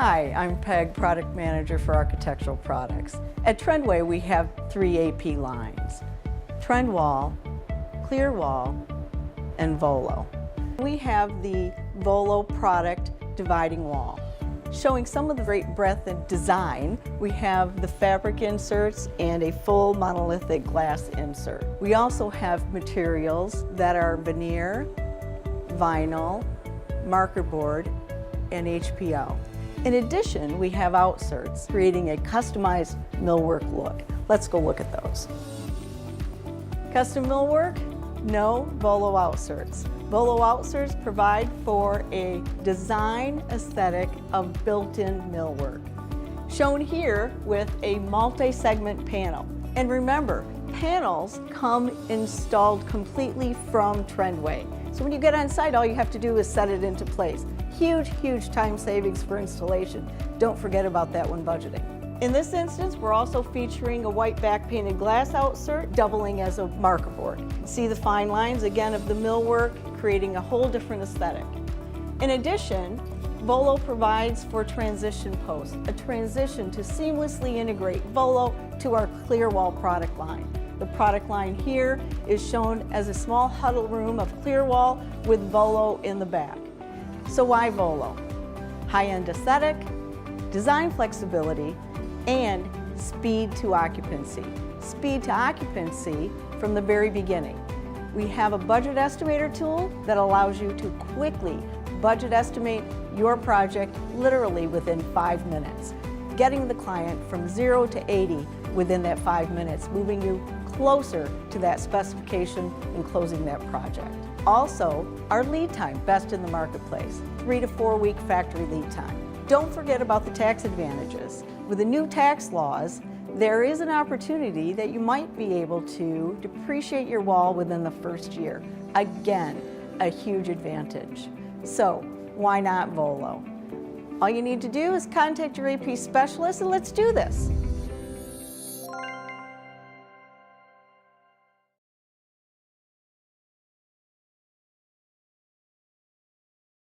Hi, I'm Peg, Product Manager for Architectural Products. At Trendway, we have 3 AP lines: Trendwall, Clearwall, and Volo. We have the Volo product dividing wall. Showing some of the great breadth and design, we have the fabric inserts and a full monolithic glass insert. We also have materials that are veneer, vinyl, marker board, and HPO. In addition, we have outserts, creating a customized millwork look. Let's go look at those. Custom millwork? No Volo outserts. Volo outserts provide for a design aesthetic of built-in millwork, shown here with a multi-segment panel. And remember, panels come installed completely from Trendway. So when you get on site, all you have to do is set it into place. Huge time savings for installation. Don't forget about that when budgeting. In this instance, we're also featuring a white back painted glass outsert, doubling as a marker board. See the fine lines again of the millwork, creating a whole different aesthetic. In addition, Volo provides for transition posts, a transition to seamlessly integrate Volo to our Clearwall product line. The product line here is shown as a small huddle room of Clearwall with Volo in the back. So why Volo? High-end aesthetic, design flexibility, and speed to occupancy. Speed to occupancy from the very beginning. We have a budget estimator tool that allows you to quickly budget estimate your project literally within 5 minutes, getting the client from 0 to 80 within that 5 minutes, moving you closer to that specification and closing that project. Also, our lead time, best in the marketplace, 3 to 4 week factory lead time. Don't forget about the tax advantages. With the new tax laws, there is an opportunity that you might be able to depreciate your wall within the first year. Again, a huge advantage. So, why not Volo? All you need to do is contact your AP specialist and let's do this.